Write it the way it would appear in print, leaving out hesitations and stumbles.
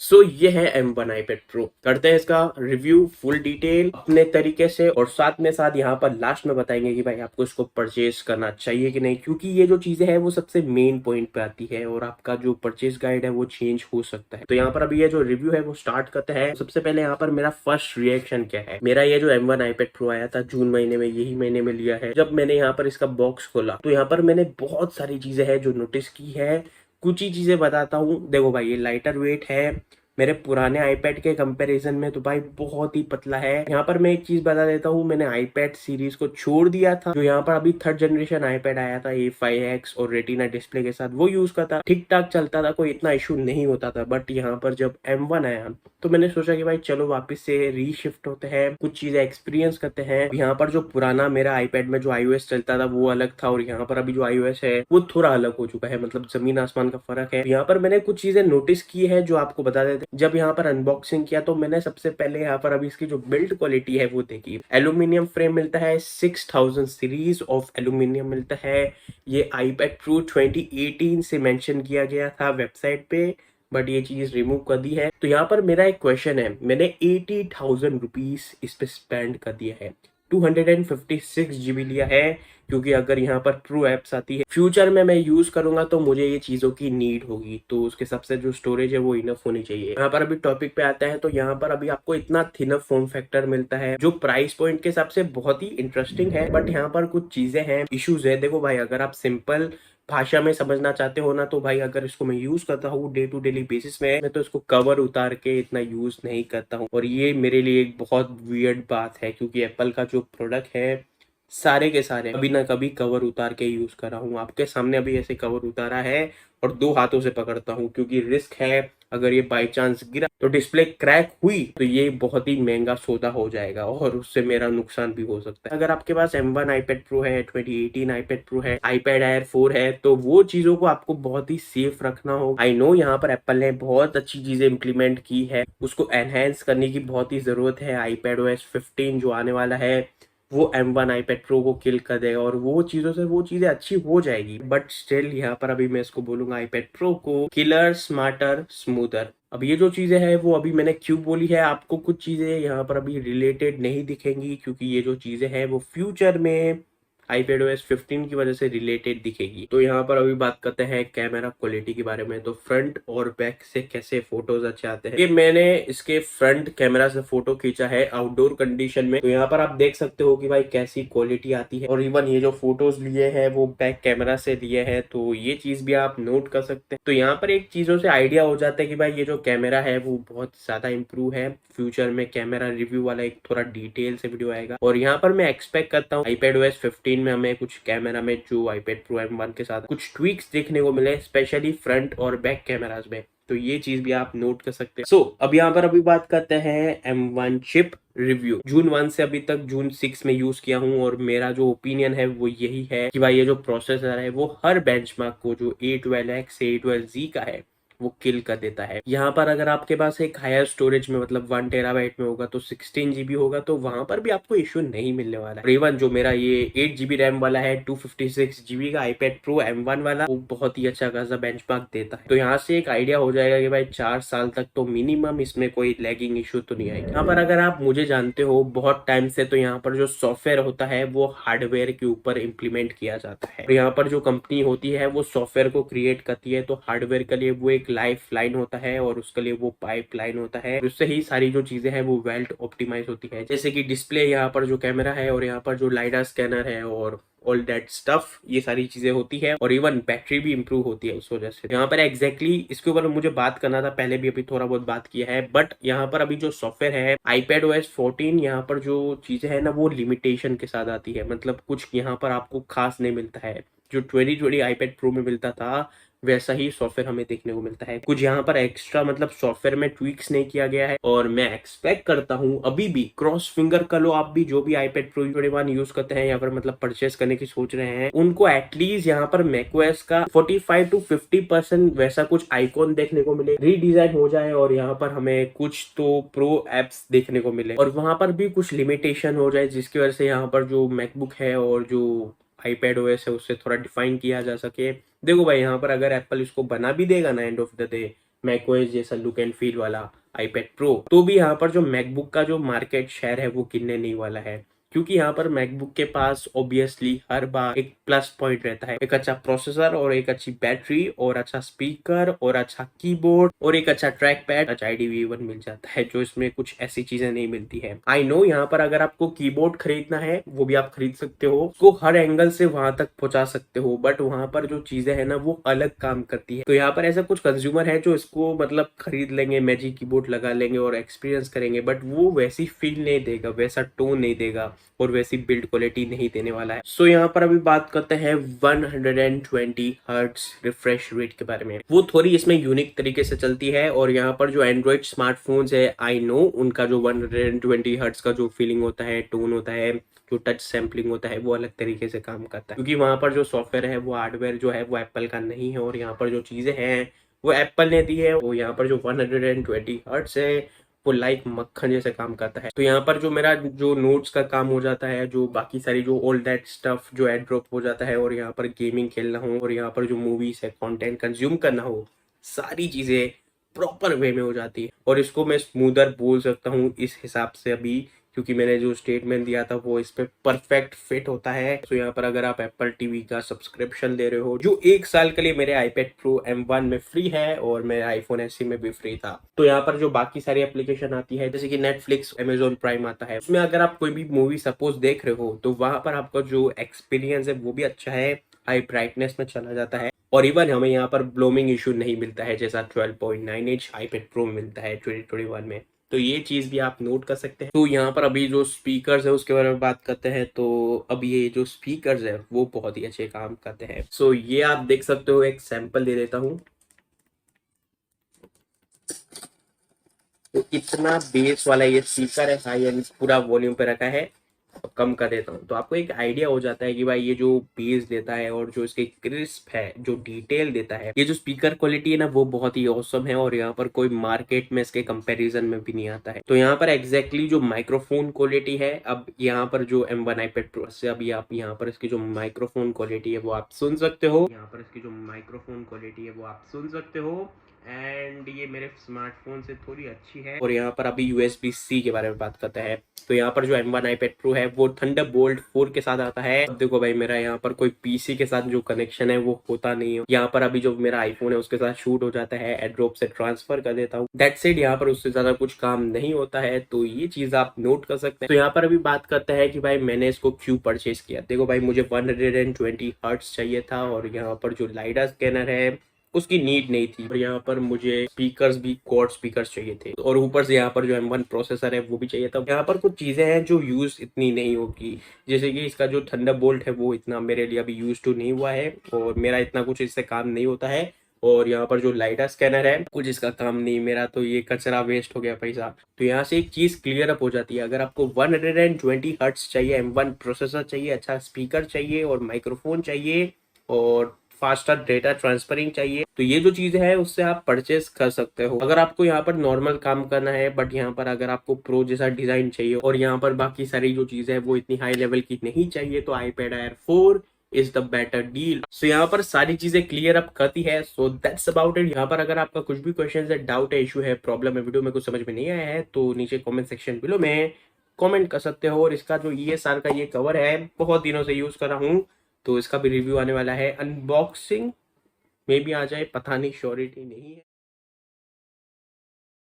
ये है M1 iPad Pro। करते हैं इसका रिव्यू फुल डिटेल अपने तरीके से और साथ यहाँ पर लास्ट में बताएंगे कि भाई आपको इसको परचेज करना चाहिए कि नहीं, क्योंकि ये जो चीजें हैं वो सबसे मेन पॉइंट पे आती है और आपका जो परचेज गाइड है वो चेंज हो सकता है। तो यहाँ पर अभी ये जो रिव्यू है वो स्टार्ट करते हैं। सबसे पहले यहाँ पर मेरा फर्स्ट रिएक्शन क्या है। मेरा ये जो M1 iPad Pro आया था जून महीने में, यही महीने में लिया है। जब मैंने यहाँ पर इसका बॉक्स खोला तो यहाँ पर मैंने बहुत सारी चीजें हैं जो नोटिस की है। कुछ ही चीजें बताता हूँ। देखो भाई, ये लाइटर वेट है मेरे पुराने आईपैड के कंपैरिजन में, तो भाई बहुत ही पतला है। यहाँ पर मैं एक चीज बता देता हूँ, मैंने आईपैड सीरीज को छोड़ दिया था। जो यहाँ पर अभी थर्ड जनरेशन आईपैड आया था A5X और रेटिना डिस्प्ले के साथ, वो यूज करता, ठीक ठाक चलता था, कोई इतना इशू नहीं होता था। बट यहाँ पर जब M1 आया तो मैंने सोचा कि भाई चलो वापस से रीशिफ्ट होते हैं, कुछ चीजें एक्सपीरियंस करते हैं। यहाँ पर जो पुराना मेरा आईपैड में जो iOS चलता था वो अलग था और यहाँ पर अभी जो iOS है वो थोड़ा अलग हो चुका है, मतलब जमीन आसमान का फर्क है। यहाँ पर मैंने कुछ चीजें नोटिस की है जो आपको बता देते। जब यहाँ पर अनबॉक्सिंग किया तो मैंने सबसे पहले यहाँ पर अभी इसकी जो बिल्ड क्वालिटी है वो देखी। एल्यूमिनियम फ्रेम मिलता है, 6000 सीरीज ऑफ एल्यूमिनियम मिलता है। ये iPad Pro 2018 से मेंशन किया गया था वेबसाइट पे, बट ये चीज रिमूव कर दी है। तो यहाँ पर मेरा एक क्वेश्चन है, मैंने 80,000 रुपीज इस पे स्पेंड कर दिया है, 256 GB लिया है, क्योंकि अगर यहाँ पर ट्रू एप्स आती है फ्यूचर में मैं यूज करूंगा तो मुझे ये चीजों की नीड होगी, तो उसके हिसाब से जो स्टोरेज है वो इनफ होनी चाहिए। यहाँ पर अभी टॉपिक पे आता है तो यहाँ पर अभी आपको इतना थिनर फॉर्म फैक्टर मिलता है जो प्राइस पॉइंट के हिसाब से बहुत ही इंटरेस्टिंग है। बट यहाँ पर कुछ चीजें हैं, इश्यूज है। देखो भाई, अगर आप सिंपल भाषा में समझना चाहते हो ना, तो भाई अगर इसको मैं यूज करता हूँ डे टू डेली बेसिस में, मैं तो इसको कवर उतार के इतना यूज नहीं करता हूँ। और ये मेरे लिए एक बहुत वियर्ड बात है, क्योंकि एप्पल का जो प्रोडक्ट है सारे के सारे कभी ना कभी कवर उतार के यूज कर रहा हूँ। आपके सामने अभी ऐसे कवर उतारा है और 2 हाथों से पकड़ता हूँ, क्योंकि रिस्क है अगर ये बाई चांस गिरा तो डिस्प्ले क्रैक हुई तो ये बहुत ही महंगा सौदा हो जाएगा और उससे मेरा नुकसान भी हो सकता है। अगर आपके पास M1 iPad Pro है, 2018 iPad Pro है, iPad Air 4 है, तो वो चीजों को आपको बहुत ही सेफ रखना होगा। आई नो यहाँ पर एप्पल ने बहुत अच्छी चीजें इंप्लीमेंट की है, उसको एनहेंस करने की बहुत ही जरूरत है। iPadOS 15 जो आने वाला है वो M1 iPad Pro को किल कर देगा और वो चीजों से वो चीजें अच्छी हो जाएगी। बट स्टिल यहाँ पर अभी मैं इसको बोलूंगा iPad Pro को किलर, स्मार्टर, स्मूथर। अब ये जो चीजें हैं वो अभी मैंने क्यों बोली है, आपको कुछ चीजें यहाँ पर अभी रिलेटेड नहीं दिखेंगी, क्योंकि ये जो चीजें हैं वो फ्यूचर में iPadOS 15 की वजह से रिलेटेड दिखेगी। तो यहाँ पर अभी बात करते हैं कैमरा क्वालिटी के बारे में। तो फ्रंट और बैक से कैसे फोटोज अच्छे आते हैं, ये मैंने इसके फ्रंट कैमरा से फोटो खींचा है आउटडोर कंडीशन में। तो यहाँ पर आप देख सकते हो कि भाई कैसी क्वालिटी आती है। और इवन ये जो फोटोज लिए हैं वो बैक कैमरा से लिए हैं, तो ये चीज भी आप नोट कर सकते हैं। तो यहाँ पर एक चीजों से आइडिया हो जाता है कि भाई ये जो कैमरा है वो बहुत ज्यादा इंप्रूव है। फ्यूचर में कैमरा रिव्यू वाला एक थोड़ा डिटेल से वीडियो आएगा और यहाँ पर मैं एक्सपेक्ट करता हूँ iPadOS 15 में हमें कुछ कैमरा में जो iPad Pro M1 के साथ कुछ ट्वीक्स देखने को मिले, स्पेशली फ्रंट और बैक कैमराज में। तो ये चीज भी आप नोट कर सकते हैं। अब यहाँ पर अभी बात करते हैं M1 चिप रिव्यू। जून 1 से अभी तक जून 6 में यूज किया हूँ और मेरा जो ओपिनियन है वो यही है कि भाई ये जो प्रोसेसर है वो हर बेंचमार्क को जो A12X A12Z का है वो किल कर देता है। यहाँ पर अगर आपके पास एक हायर स्टोरेज में मतलब 1 TB में होगा तो 16 GB होगा, तो वहां पर भी आपको इश्यू नहीं मिलने वाला है। इवन जो मेरा ये 8 GB रैम वाला है 256 GB का iPad Pro M1 वाला, वो बहुत ही अच्छा खासा बेंचमार्क देता है। तो यहाँ से एक आइडिया हो जाएगा कि भाई 4 साल तक तो मिनिमम इसमें कोई लैगिंग इश्यू तो नहीं आएगी। यहाँ पर अगर आप मुझे जानते हो बहुत टाइम से, तो यहाँ पर जो सॉफ्टवेयर होता है वो हार्डवेयर के ऊपर इम्प्लीमेंट किया जाता है। और यहाँ पर जो कंपनी होती है वो सॉफ्टवेयर को क्रिएट करती है, तो हार्डवेयर के लिए वो एक लाइफ लाइन होता है और उसके लिए वो पाइप लाइन होता है। उससे ही सारी जो चीजें हैं वो वेल ऑप्टिमाइज होती है, जैसे कि डिस्प्ले, यहाँ पर जो कैमरा है और यहाँ पर जो लाइडा स्कैनर है और ऑल दैट स्टफ, ये सारी चीजें होती है। और इवन बैटरी भी इंप्रूव होती है उस वजह से। यहाँ पर एग्जैक्टली इसके ऊपर मुझे बात करना था, पहले भी अभी थोड़ा बहुत बात किया है। बट यहाँ पर अभी जो सॉफ्टवेयर है iPadOS 14, यहाँ पर जो चीजें है ना वो लिमिटेशन के साथ आती है, मतलब कुछ यहाँ पर आपको खास नहीं मिलता है। जो 2020 iPad Pro में मिलता था वैसा ही सॉफ्टवेयर हमें देखने को मिलता है। कुछ यहाँ पर एक्स्ट्रा मतलब सॉफ्टवेयर में ट्वीक्स नहीं किया गया है और मैं एक्सपेक्ट करता हूँ, अभी भी क्रॉस फिंगर कर लो आप भी जो भी iPad Pro 21 यूज करते हैं या फिर मतलब परचेस करने की सोच रहे हैं, उनको एटलीस्ट यहाँ पर macOS का 45 to 50% वैसा कुछ आइकॉन देखने को मिले, रीडिजाइन हो जाए और यहाँ पर हमें कुछ तो प्रो एप्स देखने को मिले और वहां पर भी कुछ लिमिटेशन हो जाए, जिसकी वजह से यहाँ पर जो मैकबुक है और जो iPadOS है उससे थोड़ा डिफाइन किया जा सके। देखो भाई, यहाँ पर अगर एप्पल इसको बना भी देगा ना end of the day, macOS जैसा लुक एंड फील वाला आईपैड प्रो, तो भी यहाँ पर जो मैकबुक का जो मार्केट शेयर है वो गिरने नहीं वाला है, क्योंकि यहाँ पर मैकबुक के पास ऑब्वियसली हर बार एक प्लस पॉइंट रहता है, एक अच्छा प्रोसेसर और एक अच्छी बैटरी और अच्छा स्पीकर और अच्छा कीबोर्ड और एक अच्छा ट्रैक पैड, अच्छा IDV1 मिल जाता है, जो इसमें कुछ ऐसी चीजें नहीं मिलती है। आई नो यहाँ पर अगर आपको कीबोर्ड खरीदना है वो भी आप खरीद सकते हो, उसको हर एंगल से वहां तक पहुंचा सकते हो, बट वहां पर जो चीजें है ना वो अलग काम करती है। तो यहाँ पर ऐसा कुछ कंज्यूमर है जो इसको मतलब खरीद लेंगे, मैजिक कीबोर्ड लगा लेंगे और एक्सपीरियंस करेंगे, बट वो वैसी फील नहीं देगा, वैसा टोन नहीं देगा और वैसी बिल्ड क्वालिटी नहीं देने वाला है। सो यहाँ पर अभी बात करते हैं 120 हर्ट्ज रिफ्रेश रेट के बारे में। वो थोड़ी इसमें यूनिक तरीके से चलती है और यहाँ पर जो एंड्रॉइड स्मार्टफोन्स है, आई नो उनका जो 120 हर्ट्ज का जो फीलिंग होता है, टोन होता है, जो टच सैम्पलिंग होता है वो अलग तरीके से काम करता है, क्योंकि वहां पर जो सॉफ्टवेयर है वो हार्डवेयर जो है वो एप्पल का नहीं है और यहाँ पर जो चीजें हैं वो एप्पल ने दी है। वो यहाँ पर जो 120 हर्ट्ज है वो लाइक मक्खन जैसे काम करता है। तो यहाँ पर जो मेरा जो नोट्स का काम हो जाता है, जो बाकी सारी जो ऑल दैट स्टफ जो एड ड्रॉप हो जाता है और यहाँ पर गेमिंग खेलना हो और यहाँ पर जो मूवीज है कंटेंट कंज्यूम करना हो, सारी चीजें प्रॉपर वे में हो जाती है। और इसको मैं स्मूदर बोल सकता हूँ इस हिसाब से अभी, क्योंकि मैंने जो स्टेटमेंट दिया था वो इस पे परफेक्ट फिट होता है। तो यहाँ पर अगर आप एप्पल टीवी का सब्सक्रिप्शन ले रहे हो, जो 1 साल के लिए मेरे आईपैड प्रो M1 में फ्री है और मेरे आईफोन SE में भी फ्री था, तो यहाँ पर जो बाकी सारी एप्लीकेशन आती है जैसे कि नेटफ्लिक्स, Amazon प्राइम आता है, उसमें अगर आप कोई भी मूवी सपोज देख रहे हो तो वहां पर आपका जो एक्सपीरियंस है वो भी अच्छा है, हाई ब्राइटनेस में चला जाता है और इवन हमें यहाँ पर ब्लोमिंग इशू नहीं मिलता है जैसा 12.9 इंच आईपैड प्रो में मिलता है 2021 में। तो ये चीज भी आप नोट कर सकते हैं। तो यहाँ पर अभी जो स्पीकर्स है उसके बारे में बात करते हैं, तो अब ये जो स्पीकर्स है वो बहुत ही अच्छे काम करते हैं। सो ये आप देख सकते हो, एक सैंपल दे देता हूँ। तो इतना बेस वाला ये स्पीकर है, हाई एंड पूरा वॉल्यूम पे रखा है। अब कम कर देता हूँ तो आपको एक आइडिया हो जाता है कि भाई ये जो बेस देता है और जो इसके क्रिस्प है, जो डिटेल देता है, ये जो स्पीकर क्वालिटी है ना वो बहुत ही औसम है और यहाँ पर कोई मार्केट में इसके कंपैरिजन में भी नहीं आता है। तो यहाँ पर एग्जैक्टली जो माइक्रोफोन क्वालिटी है, अब यहाँ पर जो M1 आईपैड प्रो से अभी आप यहाँ पर इसकी जो माइक्रोफोन क्वालिटी है वो आप सुन सकते हो, यहाँ पर इसकी जो माइक्रोफोन क्वालिटी है वो आप सुन सकते हो एंड ये मेरे स्मार्टफोन से थोड़ी अच्छी है। और यहाँ पर अभी USB-C के बारे में बात करते हैं, तो यहाँ पर जो M1 आईपैड प्रो है वो थंडरबोल्ट 4 के साथ आता है। अब देखो भाई मेरा यहाँ पर कोई PC के साथ जो कनेक्शन है वो होता नहीं है, यहाँ पर अभी जो मेरा आईफोन है उसके साथ शूट हो जाता है, एड्रोप से ट्रांसफर कर देता हूँ, दैट्स इट। यहाँ पर उससे ज्यादा कुछ काम नहीं होता है, तो ये चीज आप नोट कर सकते हैं। तो यहाँ पर अभी बात करते हैं कि भाई मैंने इसको क्यों परचेज किया। देखो भाई मुझे 120 हर्ट्ज चाहिए था और यहाँ पर जो लाइडा स्कैनर है उसकी नीड नहीं थी और यहाँ पर मुझे स्पीकर्स भी क्वाड स्पीकर्स चाहिए थे और ऊपर से यहाँ पर जो M1 प्रोसेसर है वो भी चाहिए था। यहाँ पर कुछ चीजें हैं जो यूज इतनी नहीं होगी, जैसे कि इसका जो थंडरबोल्ट है वो इतना मेरे लिए अभी यूज टू नहीं हुआ है और मेरा इतना कुछ इससे काम नहीं होता है। और यहाँ पर जो लाइडा स्कैनर है कुछ इसका काम नहीं, मेरा तो ये कचरा वेस्ट हो गया पैसा। तो यहाँ से एक चीज क्लियर अप हो जाती है, अगर आपको 120 हर्ट्ज चाहिए, M1 प्रोसेसर चाहिए, अच्छा स्पीकर चाहिए और माइक्रोफोन चाहिए और फास्टर डेटा ट्रांसफरिंग चाहिए, तो ये जो चीजें है उससे आप परचेस कर सकते हो। अगर आपको यहाँ पर नॉर्मल काम करना है, बट यहाँ पर अगर आपको प्रो जैसा डिजाइन चाहिए और यहाँ पर बाकी सारी जो चीजें है वो इतनी हाई लेवल की नहीं चाहिए, तो iPad Air 4 is the better deal. So यहाँ पर सारी चीजें क्लियर अप करती है। So that's about it. यहाँ पर अगर आपका कुछ भी क्वेश्चन है, डाउट है, इशू है, प्रॉब्लम है, वीडियो में कुछ समझ में नहीं आया है, तो नीचे कॉमेंट सेक्शन बिलो में कमेंट कर सकते हो। और इसका जो ESR का ये कवर है बहुत दिनों से यूज कर रहा हूँ, तो इसका भी रिव्यू आने वाला है, अनबॉक्सिंग में भी आ जाए, पता नहीं, श्योरिटी नहीं है।